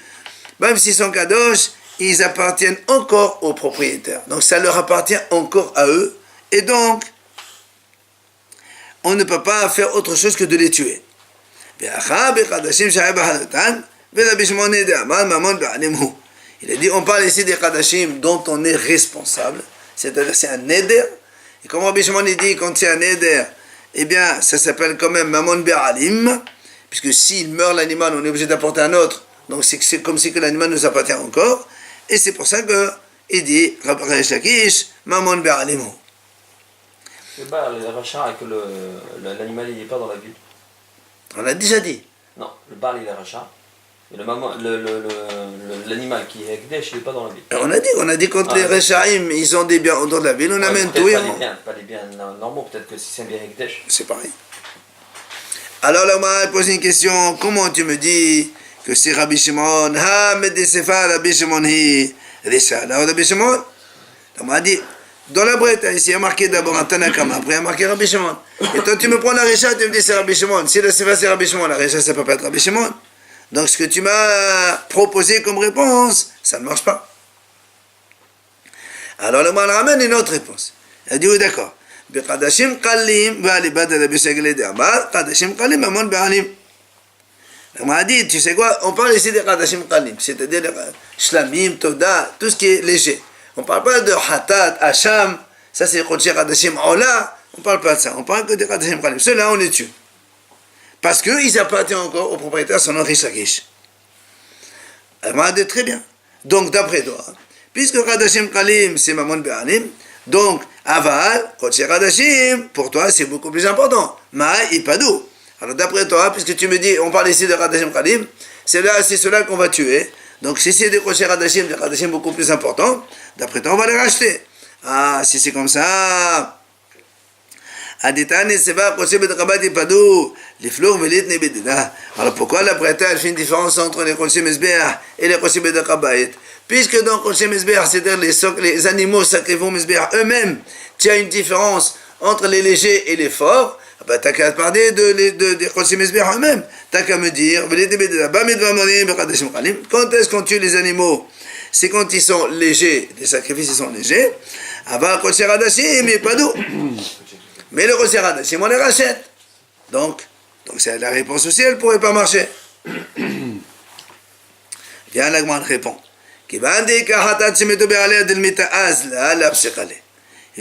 [SPEAKER 1] même s'ils sont kadosh, ils appartiennent encore aux propriétaires. Donc ça leur appartient encore à eux, et donc on ne peut pas faire autre chose que de les tuer. Il a dit, on parle ici des kadashim dont on est responsable, c'est-à-dire c'est un neder. Et comme Rabbi Shimon dit, quand c'est un neder, eh bien, ça s'appelle quand même Mamon Be'alim, puisque s'il meurt l'animal, on est obligé d'apporter un autre. Donc c'est comme si que l'animal nous appartient encore. Et c'est pour ça qu'il dit, Rabbi Shakish, Mamon Be'alim.
[SPEAKER 4] Le bar, le rachat, et que l'animal il n'est pas dans la ville.
[SPEAKER 1] On l'a déjà dit.
[SPEAKER 4] Non, le bar il est rachat. Et l'animal qui est Hekdesh, il n'est pas dans la ville.
[SPEAKER 1] On a dit quand les Rechaim, ils ont des biens en dehors de la ville, on amène tout.
[SPEAKER 4] Pas les biens normaux, peut-être que si c'est un bien Hekdesh.
[SPEAKER 1] C'est pareil. Alors là, on m'a posé une question, comment tu me dis que c'est Rabbi Shimon? Ha, mais des Sefa, Rabbi Shimon, hi, Risha. Alors Rabbi Shimon, on m'a dit, dans la Breta, ici, il y a marqué d'abord un Tanakama, après il y a marqué Rabbi Shimon. Et toi, tu me prends la Risha, tu me dis c'est Rabbi Shimon. Si la Sefa, c'est Rabbi Shimon, la Risha, ça ne peut pas être Rabbi Shimon. Donc ce que tu m'as proposé comme réponse, ça ne marche pas. Alors le mal ramène une autre réponse. Il dit oui, d'accord. Beqadashim qalim va libad la bisagli d'Amar, qadashim qalim amon ba'alim. On m'a dit, tu sais quoi, on parle ici des qadashim qalim, c'est-à-dire les shlamim, toda, tout ce qui est léger. On ne parle pas de hatat, hacham, ça c'est Qodshé qadashim ola, on ne parle pas de ça, on parle que des qadashim qalim. Ceux-là, on les tue. Parce qu'ils appartiennent encore au propriétaire, son nom Rish Lakish. Elle m'a dit très bien. Donc, d'après toi, puisque qadashim qalim, c'est mamon ba'alim, donc, aval, Qodshé qadashim, pour toi, c'est beaucoup plus important. Maï, ipadou. Alors d'après toi, puisque tu me dis, on parle ici de Qadashim Qadim, c'est cela qu'on va tuer. Donc si c'est des Qodshé Qadashim, des Qadashim beaucoup plus importants, d'après toi, on va les racheter. Ah, si c'est comme ça. Aditani Seva Qodshé Bedrabat Ipadou, les flours velit nebedina. Alors pourquoi la prêta, elle fait une différence entre les Qodshé Mesbeah et les Qodshé Bedrabat? Puisque dans Qodshé Mesbeah, c'est-à-dire les animaux sacrifiés Mesbeah eux-mêmes, tu as une différence entre les légers et les forts. Bah, t'as qu'à parler des Qodshé Mesbeah eux-mêmes. T'as qu'à me dire, quand est-ce qu'on tue les animaux? C'est quand ils sont légers, les sacrifices ils sont légers. Avant Qodshé Qadashim, mais pas d'eau. Mais le Qodshé Qadashim, on les rachète. Donc c'est la réponse aussi, elle ne pourrait pas marcher. Bien, la grande répond. Il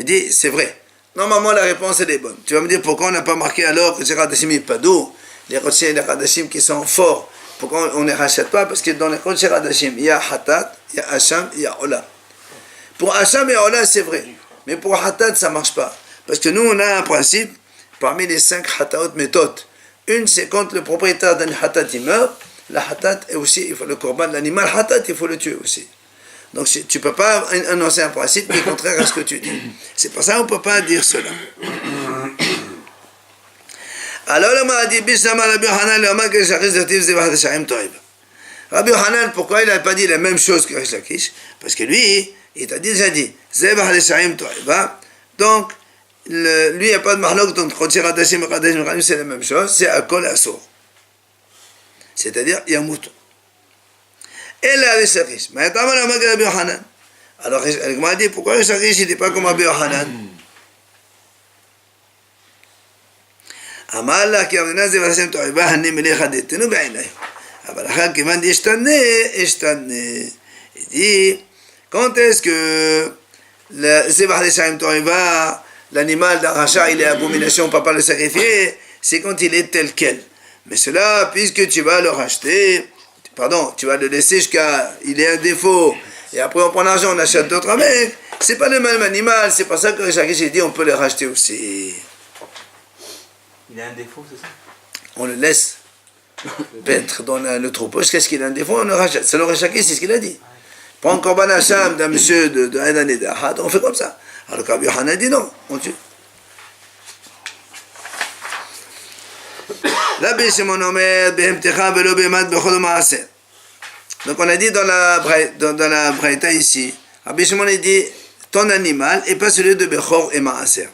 [SPEAKER 1] dit, c'est vrai. Normalement, la réponse, elle est bonne. Tu vas me dire pourquoi on n'a pas marqué alors que les Qadashim et pas d'eau, les Qodshé et les Qadashim qui sont forts, pourquoi on ne les rachète pas? Parce que dans les Qodshé Qadashim, il y a Hatat, il y a Hacham, il y a Ola. Pour Hacham et Ola, c'est vrai. Mais pour Hatat, ça ne marche pas. Parce que nous, on a un principe, parmi les 5 Hataot méthodes. Une, c'est quand le propriétaire d'un Hatat, il meurt, la Hatat est aussi, il faut le korban de l'animal Hatat, il faut le tuer aussi. Donc tu ne peux pas annoncer un principe qui est contraire à ce que tu dis. C'est pour ça qu'on ne peut pas dire cela. Alors le m'a dit, Rabbi Yohanan, pourquoi il n'a pas dit la même chose que Rish Lakish? Parce que lui, il t'a déjà dit, donc lui, il n'y a pas de mahlok, donc Qodshé Qadashim et Qadashim Qadim, c'est la même chose, c'est Akol Asur. C'est-à-dire, il y a un mouton. Et là, Rish Lakish. Mais attends, on a marqué Rabbi Yohanan. Alors, elle m'a dit, pourquoi Rish Lakish, il n'est pas comme Rabbi Yohanan? אמר לה כי המדינה זה והשם תועבה הנה מליך דתנו בעיניי אבל אחר כיוון ישתנה. Il dit quand est-ce que le zebah d'Eshaim Toiva, l'animal d'un rachat, il est abomination, on ne peut pas le sacrifier, c'est quand il est tel quel. Mais cela, puisque tu vas le racheter, tu vas le laisser jusqu'à il ait un défaut, et après on prend l'argent, on achète d'autres avec, c'est pas le même animal, c'est pour ça que Rish Lakish dit on peut le racheter aussi.
[SPEAKER 2] Il a un défaut, c'est ça?
[SPEAKER 1] On le laisse paître dans le troupeau. Qu'est-ce qu'il a un défaut? On le rachète. C'est le Rish Lakish, c'est ce qu'il a dit. Prends un korban hacham d'un monsieur de un année d'Ahad, on fait comme ça. Alors Rabbi Yohanan dit non, on tue. Rabbi Shimon Omer, Behemtecha velo behemat bechol ma'aser. Donc on a dit dans la braïta ici, Rabbi Shimon a dit ton animal et pas celui de Bechor et Ma'aser.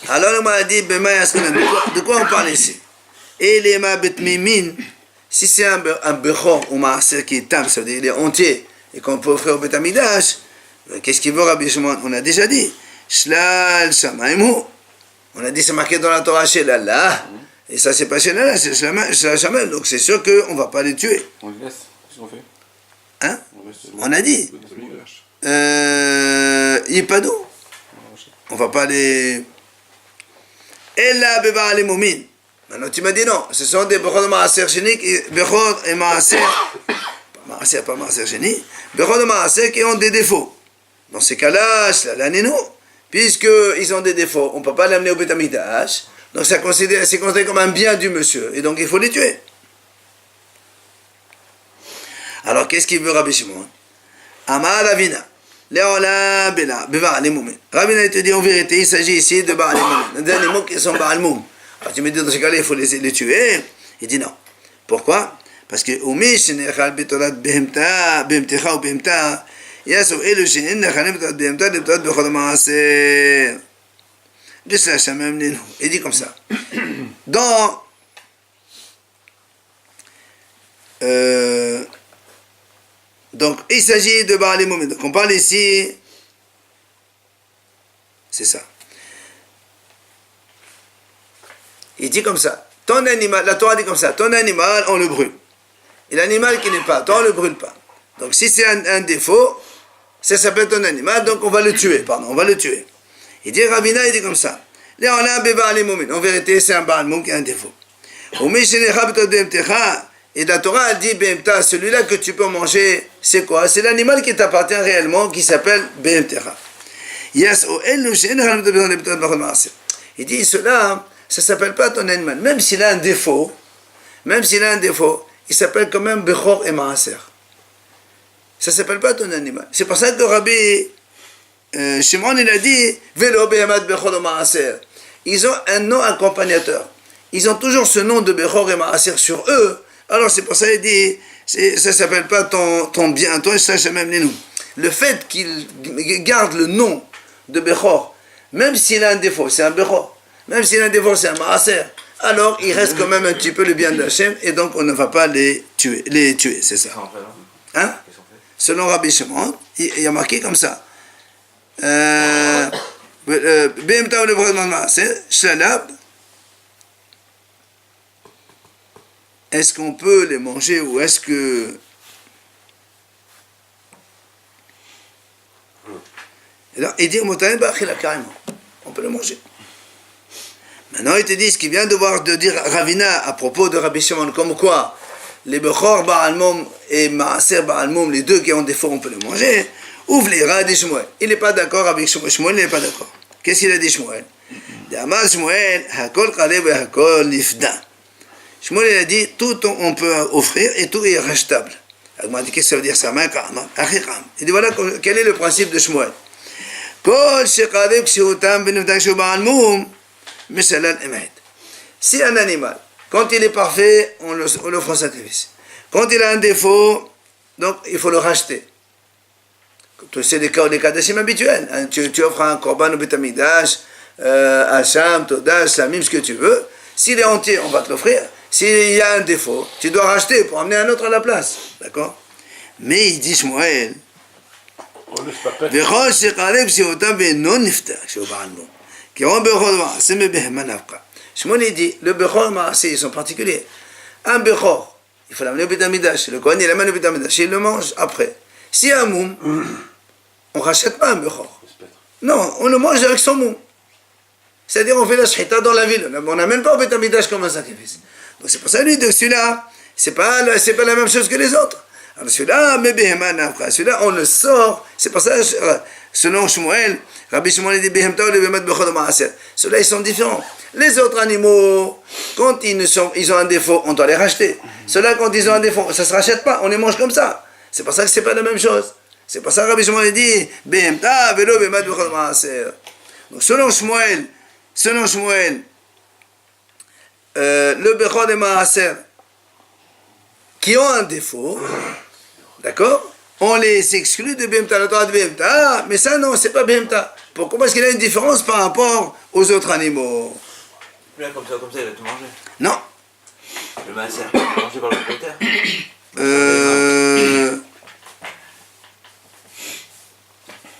[SPEAKER 1] Alors on m'a dit, de quoi on parle ici? Et les ma'betmimin, si c'est un bechor ou maaser qui est tam, ça veut dire il est entier, et qu'on peut offrir au Beth Amidash, qu'est-ce qu'il veut Rabbi Shimon? On a déjà dit, Shlal Shamaymu. On a dit c'est marqué dans la Torah chez Allah, et ça c'est pas chez Allah, c'est Shlal Shamaymu, donc c'est sûr qu'on ne va pas les tuer.
[SPEAKER 5] On les laisse, qu'est-ce qu'on fait?
[SPEAKER 1] Hein? On a dit, Yipadou. On ne va pas les... Et là, Beba les moumines. Maintenant, tu m'as dit non, ce sont des Bechor de Maaser Génie, Bechor et Maaser, pas Maaser Génie, Bechor de Maaser qui ont des défauts. Dans ces cas-là, c'est la Néno, puisqu'ils ont des défauts, on ne peut pas l'amener au Beth Amidash, donc c'est considéré comme un bien du monsieur, et donc il faut les tuer. Alors, qu'est-ce qu'il veut Rabbi Shimon? Amar Ravina. Léola Bela, Beba les moumines. Ravina te dit en vérité, il s'agit ici de Baal les moumines, des animaux qui sont Baal Moum. Alors tu me dis dans ce cas-là, il faut les tuer. Il dit non. Pourquoi? Parce que Umish nechal betorat behemta, behemtecha ou behemta, yasu elu shenin nechalim betorat behemta, betorat bechol maaser. De cela, Shamem Nenu. Il dit comme ça. Dans Donc, il s'agit de Baal Moumin. Donc, on parle ici, c'est ça. Il dit comme ça, ton animal, la Torah dit comme ça, ton animal, on le brûle. Et l'animal qui n'est pas, toi, on ne le brûle pas. Donc, si c'est un défaut, ça s'appelle ton animal, donc on va le tuer, on va le tuer. Il dit, Ravina, il dit comme ça, en vérité, c'est un Baal Moum qui a un défaut. Et la Torah, elle dit, Behemta, celui-là que tu peux manger, c'est quoi? C'est l'animal qui t'appartient réellement, qui s'appelle Behemtecha. Il dit, cela, ça ne s'appelle pas ton animal. Même s'il a un défaut, il s'appelle quand même Bechor et Maaser. Ça ne s'appelle pas ton animal. C'est pour ça que Rabbi Shimon, il a dit, Velo Behemat Bechor et Maaser. Ils ont un nom accompagnateur. Ils ont toujours ce nom de Bechor et Maaser sur eux. Alors c'est pour ça qu'il dit, ça ne s'appelle pas ton bien, toi, ça c'est même les nous. Le fait qu'il garde le nom de Bechor, même s'il a un défaut, c'est un Bechor. Même s'il a un défaut, c'est un Maaser. Alors il reste quand même un petit peu le bien de Hachem, et donc on ne va pas les tuer, c'est ça. Hein? Selon Rabbi Shimon, il y a marqué comme ça. Behemta ou le Maaser, Shalab. Est-ce qu'on peut les manger ou est-ce que... Alors, il dit, carrément, on peut le manger. Maintenant, il te dit, ce qu'il vient de dire Ravina à propos de Rabbi Shimon, comme quoi, les Bechor Baal Moum et Maaser Baal Moum, les deux qui ont des défaut, on peut les manger. Ouvre les rats des Shmuel. Il n'est pas d'accord avec Shmuel, il n'est pas d'accord. Qu'est-ce qu'il a dit Shmuel? D'Amar Shmuel, Hakol Kalev et Hakol Nifda. Shmuel a dit, tout on peut offrir et tout est rachetable. Il m'a dit, qu'est-ce que ça veut dire ça? Il dit, voilà quel est le principe de Shmuel. Si un animal, quand il est parfait, on l'offre en sacrifice. Quand il a un défaut, donc il faut le racheter. C'est les cas d'Hashim habituels. Tu offres un korban au Beth Amikdash, Hacham, Todash, Samim, ce que tu veux. S'il est entier, on va te l'offrir. S'il y a un défaut, tu dois racheter pour amener un autre à la place. D'accord? Mais il dit Shmuel, Shmuel il dit, le Bechor Maaseh, ils sont particuliers. Un Bechor, il faut l'amener au Beth Amikdash. Le Kohen, il l'amène au Beth Amikdash, il le mange après. Si y a un moum, on ne rachète pas un Bechor. Non, on le mange avec son moum. C'est-à-dire, on fait la shchita dans la ville. On n'amène pas au Beth Amikdash comme un sacrifice. Donc c'est pour ça, lui, de celui-là, c'est pas la même chose que les autres. Alors celui-là, mais celui-là, on le sort. C'est pour ça, selon Shmuel, Rabbi Shmuel dit Behemta ou le Behemat Bechor Maaser. Ceux-là, ils sont différents. Les autres animaux, quand ils ont un défaut, on doit les racheter. Ceux-là, quand ils ont un défaut, ça ne se rachète pas, on les mange comme ça. C'est pour ça que c'est pas la même chose. C'est pour ça que Rabbi Shmuel dit Behemta velo Behemat Bechor Maaser. Donc selon Shmuel, le Bechor et Maaser qui ont un défaut, d'accord, on les exclut de Behemta, la Torah de Behemta, mais ça non, c'est pas Behemta. Pourquoi? Parce qu'il y a une différence par rapport aux autres animaux.
[SPEAKER 2] Là, comme ça, il va tout manger.
[SPEAKER 1] Non.
[SPEAKER 2] Le Maaser, mangé par le propriétaire.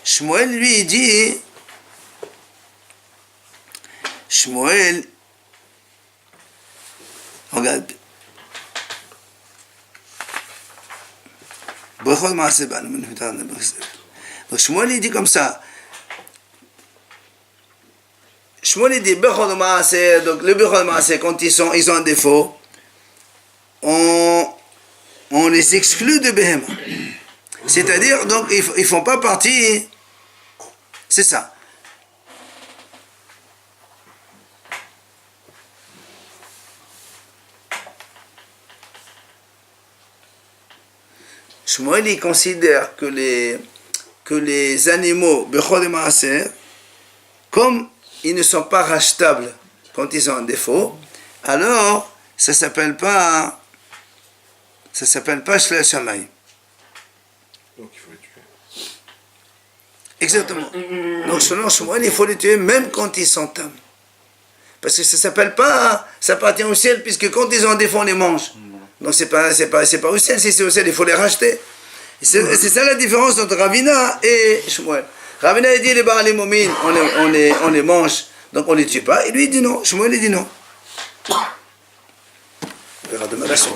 [SPEAKER 1] Shmuel, lui, il dit, Shmuel, regarde, donc Shmuel il dit comme ça. Shmuel il dit Bechor Maaser, donc le Bechor Maaser, quand ils ont un défaut, on les exclut de Behema. C'est-à-dire, donc ils font pas partie. C'est ça. Shmuel il considère que les animaux Bechor et Maaser, comme ils ne sont pas rachetables quand ils ont un défaut, alors ça s'appelle pas Shlel Shamayim.
[SPEAKER 3] Donc il faut les tuer.
[SPEAKER 1] Exactement. Donc selon Shmuel, il faut les tuer même quand ils sont tam. Parce que ça s'appelle pas, ça appartient au ciel, puisque quand ils ont un défaut, on les mange. Donc c'est pas au ciel, si c'est au ciel, il faut les racheter. C'est ça la différence entre Ravina et Shmuel. Ravina il dit les Baal Momin, on les mange, donc on les tue pas. Et lui il dit non, Shmuel il dit non. On verra demain la suite.